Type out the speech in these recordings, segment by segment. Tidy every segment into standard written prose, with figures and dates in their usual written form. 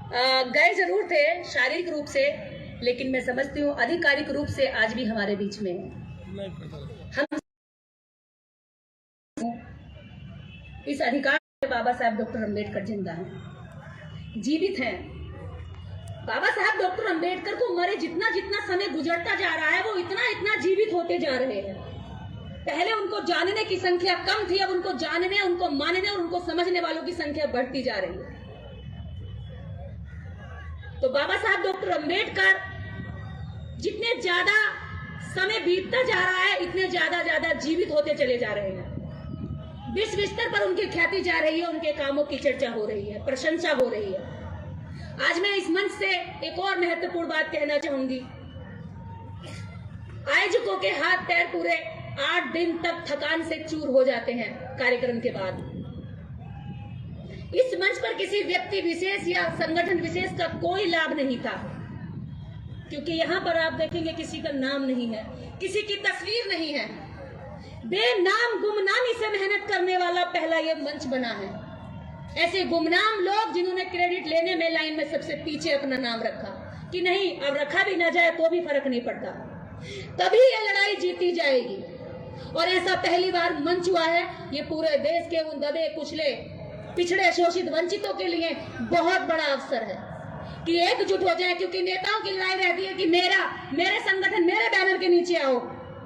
गए जरूर थे शारीरिक रूप से, लेकिन मैं समझती हूँ आधिकारिक रूप से आज भी हमारे बीच में हम इस अधिकार से बाबा साहब डॉक्टर अम्बेडकर जिंदा हैं, जीवित हैं। बाबा साहब डॉक्टर अम्बेडकर को मरे जितना जितना समय गुजरता जा रहा है, वो इतना इतना जीवित होते जा रहे हैं। पहले उनको जानने की संख्या कम थी, अब उनको जानने, उनको मानने और उनको समझने वालों की संख्या बढ़ती जा रही है। तो बाबा साहब डॉक्टर अम्बेडकर जितने ज्यादा समय बीतता जा रहा है, इतने ज्यादा जीवित होते चले जा रहे हैं। विश्व स्तर पर उनकी ख्याति जा रही है, उनके कामों की चर्चा हो रही है, प्रशंसा हो रही है। आज मैं इस मंच से एक और महत्वपूर्ण बात कहना चाहूंगी। आयोजकों के हाथ पैर पूरे 8 दिन तक थकान से चूर हो जाते हैं कार्यक्रम के बाद। इस मंच पर किसी व्यक्ति विशेष या संगठन विशेष का कोई लाभ नहीं था, क्योंकि यहाँ पर आप देखेंगे किसी का नाम नहीं है, किसी की तस्वीर नहीं है। बेनाम गुमनामी से मेहनत करने वाला पहला ये मंच बना है। ऐसे गुमनाम लोग जिन्होंने क्रेडिट लेने में लाइन में सबसे पीछे अपना नाम रखा कि नहीं, अब रखा भी ना जाए तो भी फर्क नहीं पड़ता, तभी ये लड़ाई जीती जाएगी। और ऐसा पहली बार मंच हुआ है। ये पूरे देश के उन दबे कुचले पिछड़े शोषित वंचितों के लिए बहुत बड़ा अवसर है कि एकजुट हो जाए, क्योंकि नेताओं की लड़ाई रहती है कि मेरे संगठन मेरे बैनर के नीचे आओ।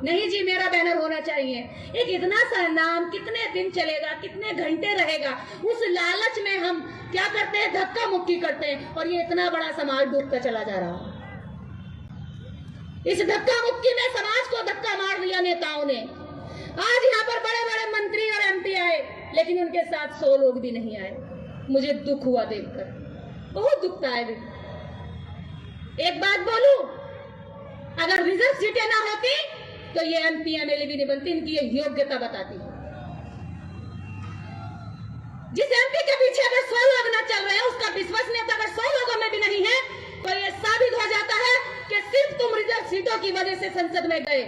नहीं जी, मेरा बैनर होना चाहिए। एक इतना सा नाम कितने दिन चलेगा, कितने घंटे रहेगा, उस लालच में हम क्या करते हैं, धक्का मुक्की करते हैं, और ये इतना बड़ा समाज डूबता चला जा रहा है। इस धक्का मुक्की में समाज को धक्का मार दिया नेताओं ने। आज यहाँ पर बड़े बड़े मंत्री और एमपी आए, लेकिन उनके साथ 100 लोग भी नहीं आए। मुझे दुख हुआ देखकर, बहुत दुखता है। एक बात बोलूं, अगर रिजर्व सीटें ना होती तो ये एमपी एमएलए भी नहीं बनती। इनकी ये योग्यता बताती है। जिस एमपी के पीछे अगर 100 लोग ना चल रहे हैं, उसका विश्वसनीयता अगर 100 लोगों में भी नहीं है, तो ये साबित हो जाता है कि सिर्फ तुम रिजर्व सीटों की वजह से संसद में गए,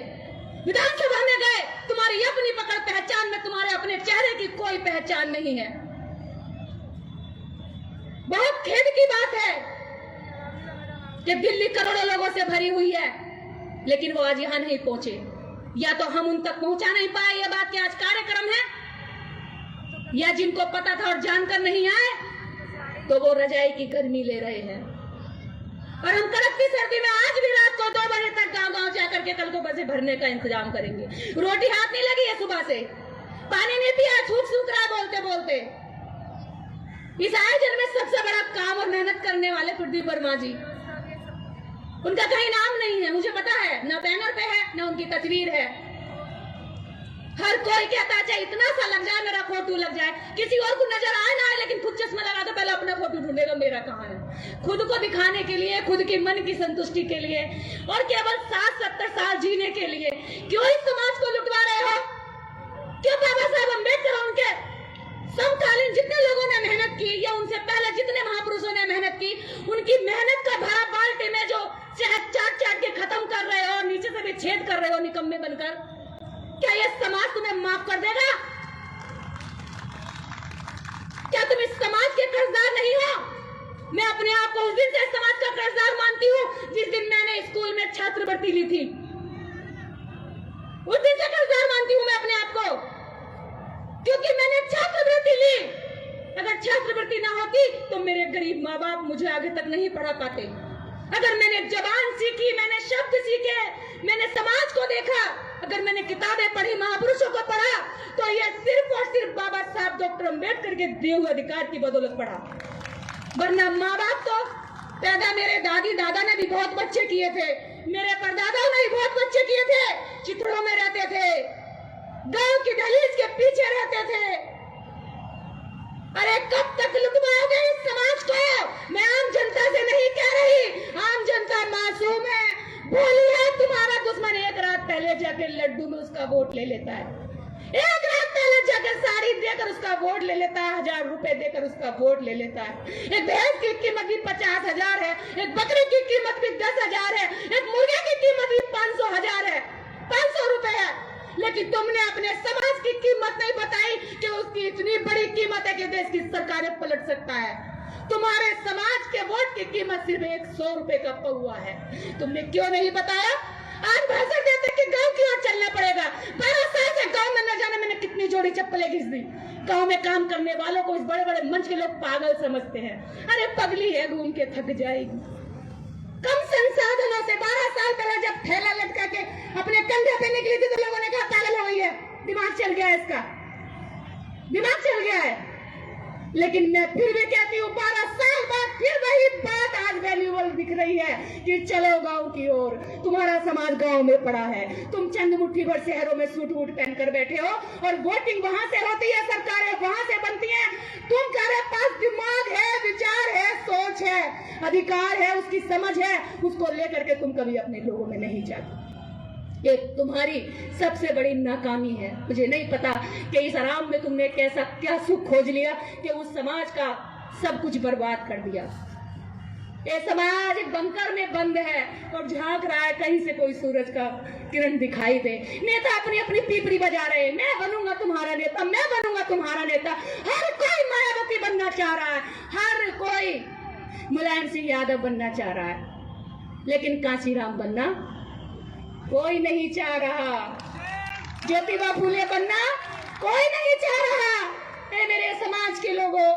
विधानसभा में गए, तुम्हारी अपनी पकड़ पहचान में तुम्हारे अपने चेहरे की कोई पहचान नहीं है। बहुत खेद की बात है कि दिल्ली करोड़ों लोगों से भरी हुई है, लेकिन वो आज यहां नहीं पहुंचे। या तो हम उन तक पहुंचा नहीं पाए, ये बात कि आज कार्यक्रम है, या जिनको पता था और जानकर नहीं आए तो वो रजाई की गर्मी ले रहे हैं। और हम कड़कती सर्दी में आज भी रात को 2 बजे तक गांव-गांव जाकर के कल को बसे भरने का इंतजाम करेंगे। रोटी हाथ नहीं लगी है सुबह से, पानी नहीं पिया, सूख रहा बोलते बोलते। इस आयोजन में सबसे बड़ा काम और मेहनत करने वाले प्रदीप वर्मा जी, उनका कहीं नाम नहीं है, मुझे पता है, ना बैनर पे है ना उनकी तस्वीर है। हर कोई कहता है इतना सा लग जाए, मेरा फोटो लग जाए, किसी और को नजर आए ना आए, लेकिन खुद चश्मा लगा तो पहले अपना फोटो ढूंढेगा, मेरा कहाँ है। खुद को दिखाने के लिए, खुद की मन की संतुष्टि के लिए, और केवल 60-70 साल जीने के लिए क्यों इस समाज को लुटवा रहे हो? क्यों बाबा साहब अम्बेडकर उनके समकालीन जितने लोगों ने मेहनत की, या उनसे पहले जितने महापुरुषों ने मेहनत की, उनकी मेहनत का भरा बाल्टी में जो शहद चाट के खत्म कर रहे हो, नीचे से भी छेद कर रहे हो निकम्मे बनकर, क्या ये समाज तुम्हें माफ कर देगा? क्या तुम इस समाज के कर्जदार नहीं हो? मैं अपने आप को उस दिन से समाज का कर्जदार मानती हूँ जिस दिन मैंने स्कूल में छात्रवृत्ति ली थी। उस दिन से कर्जदार मानती हूँ मैं अपने आप को, क्योंकि मैंने छात्रवृत्ति ली। अगर छात्रवृत्ति ना होती तो मेरे गरीब माँ बाप मुझे आगे तक नहीं पढ़ा पाते। अगर मैंने जबान सीखी, मैंने शब्द सीखे, मैंने समाज को देखा, अगर मैंने किताबें पढ़ी, महापुरुषों को पढ़ा, तो यह सिर्फ और सिर्फ बाबा साहब डॉक्टर अम्बेडकर के दिए हुए अधिकार की बदौलत पढ़ा। वरना माँ बाप तो पैदा मेरे दादी दादा ने भी बहुत बच्चे किए थे, मेरे परदादाओं ने भी बहुत बच्चे किए थे, चित्रों में रहते थे, गांव की दहलीज के पीछे रहते थे। अरे कब तक लुटवाओगे इस समाज को? मैं आम जनता से नहीं कह रही, आम जनता मासूम है, भोली है। तुम्हारा दुश्मन एक रात पहले जाके लड्डू में उसका वोट ले लेता है, एक रात पहले जाकर साड़ी देकर उसका वोट ले लेता है, 1000 रुपए देकर उसका वोट ले लेता है। एक भैंस की कीमत भी 50,000 है, एक बकरी की कीमत भी 10,000 है, एक मुर्गे की कीमत भी 500,000 है, 500 रुपए है। लेकिन तुमने अपने समाज की कीमत नहीं बताई कि उसकी इतनी बड़ी कीमत है कि देश की सरकारें पलट सकता है। तुम्हारे समाज के वोट कीमत सिर्फ 100 रुपए का पौआ है। तुमने क्यों नहीं बताया? आज भाषण देते कि गांव की ओर चलना पड़ेगा। 12 साल से गांव में न जाने मैंने कितनी जोड़ी चप्पलें घिस दी। गांव में काम करने वालों को इस बड़े बड़े मंच के लोग पागल समझते हैं। अरे पगली है, घूम के थक जाएगी। कम संसाधनों से 12 साल पहले जब थैला लटका के अपने कंधे पे निकली थी तो लोगों ने कहा पागल हो गई है, दिमाग चल गया है, इसका दिमाग चल गया है। लेकिन मैं फिर भी कहती हूँ 12 साल बाद फिर वही बात आज वैल्यूबल दिख रही है कि चलो गांव की ओर। तुम्हारा समाज गांव में पड़ा है। तुम चंद मुट्ठी भर शहरों में सूट वूट पहनकर बैठे हो और वोटिंग वहां से होती है, सरकारें वहां से बनती हैं। तुम्हारे पास दिमाग है, विचार है, सोच है, अधिकार है, उसकी समझ है, उसको लेकर के तुम कभी अपने लोगों में नहीं जाते। ये तुम्हारी सबसे बड़ी नाकामी है। मुझे नहीं पता कि इस आराम में तुमने कैसा क्या सुख खोज लिया कि उस समाज का सब कुछ बर्बाद कर दिया। ये समाज एक बंकर में बंद है और झांक रहा है कहीं से कोई सूरज का किरण दिखाई दे। नेता अपनी अपनी पीपड़ी बजा रहे हैं, मैं बनूंगा तुम्हारा नेता, मैं बनूंगा तुम्हारा नेता। हर कोई मायावती बनना चाह रहा है, हर कोई मुलायम सिंह यादव बनना चाह रहा है, लेकिन कांशीराम बनना कोई नहीं चाह रहा। ज्योतिबा फूले बनना कोई नहीं चाह रहा। ए मेरे समाज के लोगों,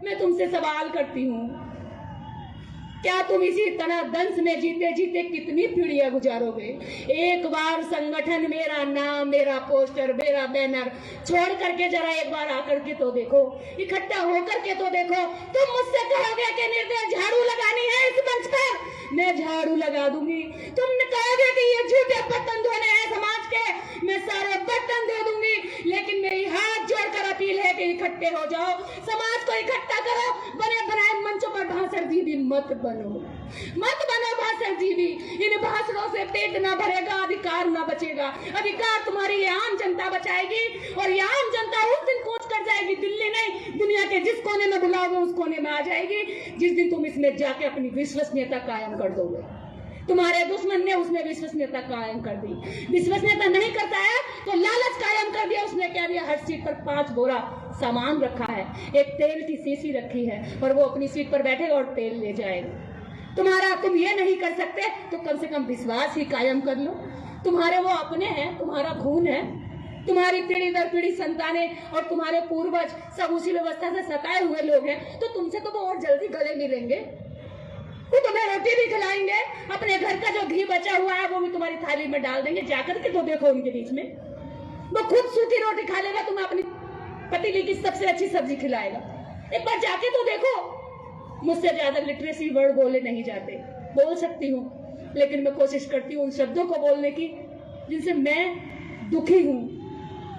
मैं तुमसे सवाल करती हूँ, क्या तुम इसी तरह दंश में जीते जीते कितनी पीढ़ियां गुजारोगे? एक बार संगठन, मेरा नाम, मेरा पोस्टर, मेरा बैनर छोड़ करके जरा एक बार आकर के तो देखो, इकट्ठा होकर के तो देखो। तुम मुझसे कहोगे कि निर्दय झाड़ू लगानी है इस मंच पर, मैं झाड़ू लगा दूंगी। तुम कहोगे कि ये झूठे बर्तन धोने हैं समाज के, मैं सारे बर्तन धो दूंगी। लेकिन मेरी हाथ जोड़कर अपील है कि इकट्ठे हो जाओ, समाज को इकट्ठा करो। बने बनाए मंचों पर भाषण जीवी मत बनो, मत बनो भाषण जीवी। इन भाषणों से पेट ना भरेगा, अधिकार ना बचेगा। अधिकार तुम्हारी ये आम जनता बचाएगी और ये आम जनता उस दिन कूच कर जाएगी। दिल्ली नहीं, दुनिया के जिस कोने में बुलाओगे उस कोने में आ जाएगी, जिस दिन तुम इसमें जाके अपनी विश्वसनीयता कायम कर दोगे। तुम्हारे दुश्मन ने उसमें विश्वसनीयता कायम कर दी। विश्वसनीयता नहीं करता है तो लालच कायम कर दिया। उसने क्या दिया? हर सीट पर 5 बोरा सामान रखा है, एक तेल की शीशी रखी है और वो अपनी सीट पर बैठेगा और तेल ले जाएगा। तुम ये नहीं कर सकते तो कम से कम विश्वास ही कायम कर लो। तुम्हारे वो अपने हैं, तुम्हारा खून है, तुम्हारी पीढ़ी दर पीढ़ी संतानें और तुम्हारे पूर्वज सब उसी व्यवस्था से सताए हुए लोग हैं, तो तुमसे तो वो और जल्दी गले मिलेंगे। वो तुम्हें रोटी भी खिलाएंगे, अपने घर का जो घी बचा हुआ है वो भी तुम्हारी थाली में डाल देंगे। जाकर के तो देखो उनके बीच में, वो खुद सूखी रोटी खा लेगा, तुम्हें अपनी पतीली की सबसे अच्छी सब्जी खिलाएगा। एक बार जाके तो देखो। मुझसे ज्यादा लिटरेसी वर्ड बोले नहीं जाते, बोल सकती हूँ, लेकिन मैं कोशिश करती हूँ उन शब्दों को बोलने की जिनसे मैं दुखी हूँ,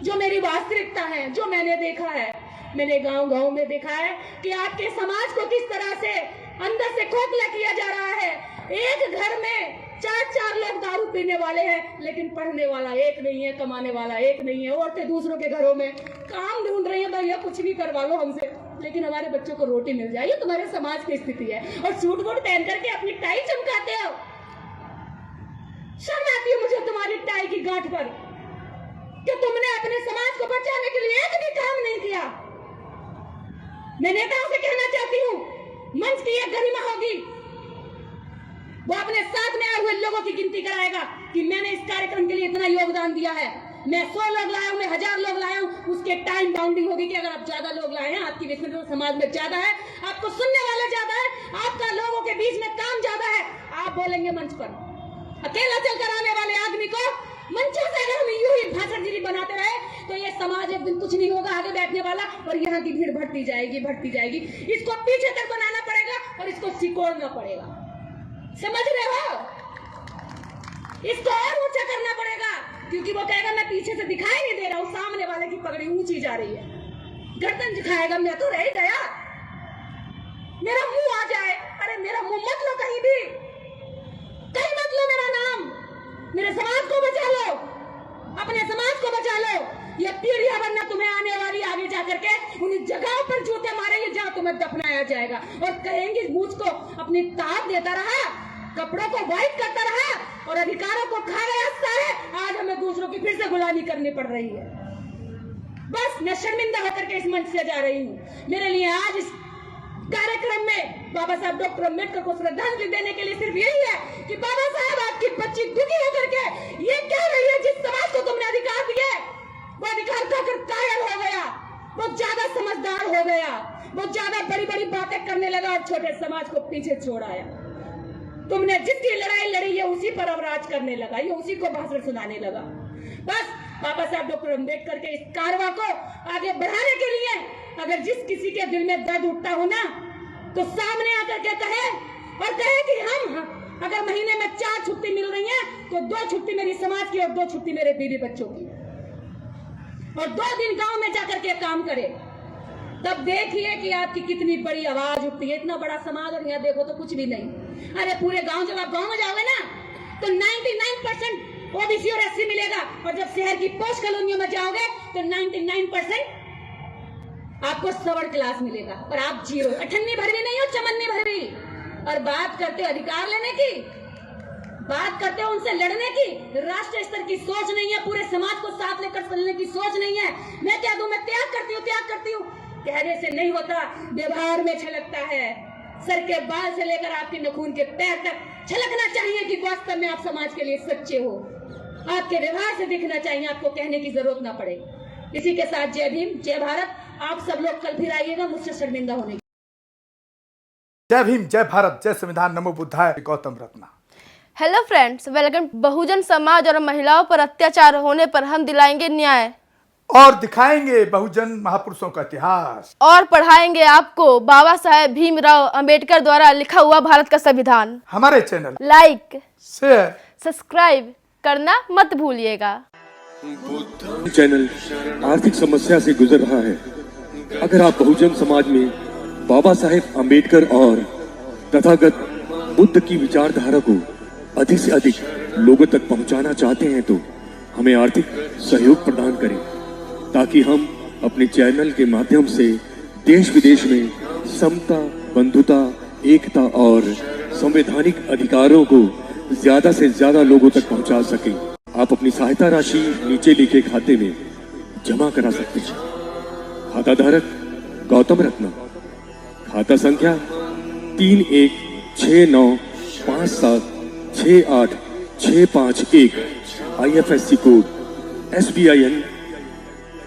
जो मेरी वास्तविकता है, जो मैंने देखा है। मैंने गांव गांव में देखा है कि आपके समाज को किस तरह से अंदर से खोखला किया जा रहा है। एक घर में 4 लोग दारू पीने वाले हैं, लेकिन पढ़ने वाला एक नहीं है, कमाने वाला एक नहीं है। औरतें दूसरों के घरों में काम ढूंढ रही है, भैया कुछ भी करवा लो हमसे, लेकिन हमारे बच्चों को रोटी मिल जाए। ये तुम्हारे समाज की स्थिति है। और सूट वूट पहन करके अपनी टाई चमकाते हो। शर्म आती है मुझे तुम्हारी टाई की गांठ पर कि तुमने अपने समाज को बचाने के लिए एक भी काम नहीं किया। मैं नेताओं से कहना चाहती हूँ, मंच की एक गरिमा होगी, वो अपने साथ में आए हुए लोगों की गिनती कराएगा कि मैंने इस कार्यक्रम के लिए इतना योगदान दिया है। मैं 100 लोग लाया हूँ, मैं 1000 लोग लाया हूँ, उसके टाइम बाउंडिंग होगी कि अगर आप ज्यादा लोग लाए हैं, आपकी विश्वसनीयता समाज में ज्यादा है, आपको सुनने वाले ज्यादा है, आपका लोगों के बीच में काम ज्यादा है, आप बोलेंगे मंच पर। अकेला चलकर आने वाले आदमी को मंचों से अगर हम यूं ही भाषणगिरी बनाते रहे तो ये समाज एक दिन कुछ नहीं होगा आगे बैठने वाला, और यहाँ की भीड़ बढ़ती जाएगी, बढ़ती जाएगी। इसको पीछे तक बनाना पड़ेगा और इसको सिकोड़ना पड़ेगा। समझ रहे हो? इसको और ऊंचा करना पड़ेगा, क्योंकि वो कहेगा मैं पीछे से दिखाई नहीं दे रहा हूँ, सामने वाले की पगड़ी ऊंची जा रही है। गर्दन दिखाएगा, मैं तो रह गया, मेरा मुंह आ जाए। अरे मेरा मुंह मत लो, कहीं भी कहीं मत लो मेरा नाम। मेरे समाज को बचा लो, अपने समाज को बचा लो। ये पीढ़ियां वरना तुम्हें आने वाली आगे जाकर के उन जगहों पर जूते मारेंगे जहां तुम्हें दफनाया जाएगा, और कहेंगे मुझको अपनी ताप देता रहा, कपड़ों को वाइट करता रहा और अधिकारों को खा गया है। आज हमें दूसरों की फिर से गुलामी करनी पड़ रही है। बस मैं शर्मिंदा होकर के इस मंच से जा रही हूँ। मेरे लिए आज इस कार्यक्रम में बाबा साहब डॉक्टर अम्बेडकर को श्रद्धांजलि देने के लिए सिर्फ यही है कि बाबा साहब आपकी बच्ची दुखी होकर के ये कह रही है जिस समाज को तुमने अधिकार दिए वो अधिकार खाकर कायल हो गया, वो ज्यादा समझदार हो गया, वो ज्यादा बड़ी बड़ी बातें करने लगा और छोटे समाज को पीछे छोड़ आया। तुमने जिसकी लड़ाई लड़ी है उसी पर अब राज करने लगा, ये उसी को भाषण सुनाने लगा। बस बाबा साहब डॉक्टर अम्बेडकर के इस कारवा को आगे बढ़ाने के लिए अगर जिस किसी के दिल में दर्द उठता हो ना तो सामने आकर के कहे और कहे कि हम अगर महीने में 4 छुट्टी मिल रही है तो 2 छुट्टी मेरी समाज की और 2 छुट्टी मेरे बीवी बच्चों की, और 2 दिन गांव में जाकर के काम करे। तब देखिए कि आपकी कितनी बड़ी आवाज उठती है। इतना बड़ा समाज और यहाँ देखो तो कुछ भी नहीं। अरे पूरे गांव, जब आप गांव में जाओगे ना तो 99% ओबीसी और एससी मिलेगा, और जब शहर की पोस्ट कॉलोनियों में जाओगे तो 99% आपको सवर्ण क्लास मिलेगा और आप 0, अठन्नी भर भी नहीं हो, चमन्नी भर भी। और बात करते हो अधिकार लेने की, बात करते हो उनसे लड़ने की, राष्ट्रीय स्तर की सोच नहीं है, पूरे समाज को साथ लेकर चलने की सोच नहीं है। मैं क्या दूं, मैं त्याग करती हूँ। कहने से नहीं होता, व्यवहार में छलकता है। सर के बाल से लेकर आपके नाखून के पैर तक छलकना चाहिए कि वास्तव में आप समाज के लिए सच्चे हो। आपके व्यवहार से दिखना चाहिए, आपको कहने की जरूरत ना पड़े। इसी के साथ जय भीम, जय भारत। आप सब लोग कल फिर आइएगा मुझसे शर्मिंदा होने की। जय भीम, जय भारत, जय संविधान, नमो बुद्धाय। Gautam Ratna. Hello friends, welcome. बहुजन समाज और महिलाओं पर अत्याचार होने पर हम दिलाएंगे न्याय और दिखाएंगे बहुजन महापुरुषों का इतिहास और पढ़ाएंगे आपको बाबा साहेब भीमराव अंबेडकर द्वारा लिखा हुआ भारत का संविधान। हमारे चैनल लाइक, शेयर, सब्सक्राइब करना मत भूलिएगा। चैनल आर्थिक समस्या से गुजर रहा है। अगर आप बहुजन समाज में बाबा साहेब अंबेडकर और तथागत बुद्ध की विचारधारा को अधिक से अधिक लोगों तक पहुंचाना चाहते हैं तो हमें आर्थिक सहयोग प्रदान करें, ताकि हम अपने चैनल के माध्यम से देश विदेश में समता, बंधुता, एकता और संवैधानिक अधिकारों को ज्यादा से ज्यादा लोगों तक पहुंचा सकें। आप अपनी सहायता राशि नीचे लिखे खाते में जमा करा सकते हैं। खाता धारक गौतम रत्ना, खाता संख्या 3169576865 IFSC कोड SBIN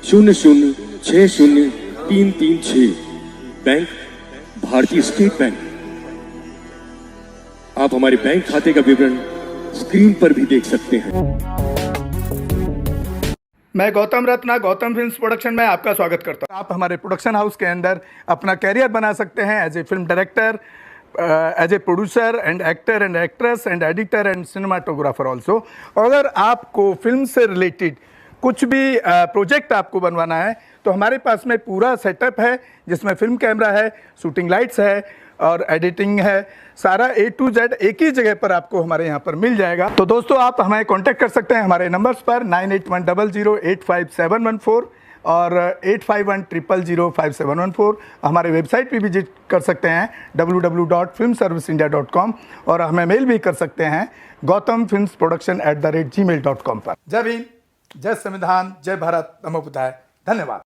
0060336, बैंक भारतीय स्टेट बैंक। आप हमारे बैंक खाते का विवरण स्क्रीन पर भी देख सकते हैं। मैं गौतम रत्ना गौतम फिल्म्स प्रोडक्शन में आपका स्वागत करता हूं। आप हमारे प्रोडक्शन हाउस के अंदर अपना कैरियर बना सकते हैं as a film director, as a producer and actor and actress and editor and cinematographer also. अगर आपको फिल्म से रिलेटेड कुछ भी प्रोजेक्ट आपको बनवाना है तो हमारे पास में पूरा सेटअप है, जिसमें फिल्म कैमरा है, शूटिंग लाइट्स है और एडिटिंग है। सारा A to Z एक ही जगह पर आपको हमारे यहाँ पर मिल जाएगा। तो दोस्तों, आप हमें कांटेक्ट कर सकते हैं हमारे नंबर्स पर 9810085714 और 8510005714। हमारे वेबसाइट पे विजिट कर सकते हैं www.filmserviceindia.com और हमें मेल भी कर सकते हैं gautamfilmsproduction@gmail.com पर। जय भीम, जय संविधान, जय भारत, नमो बुद्धाय। धन्यवाद।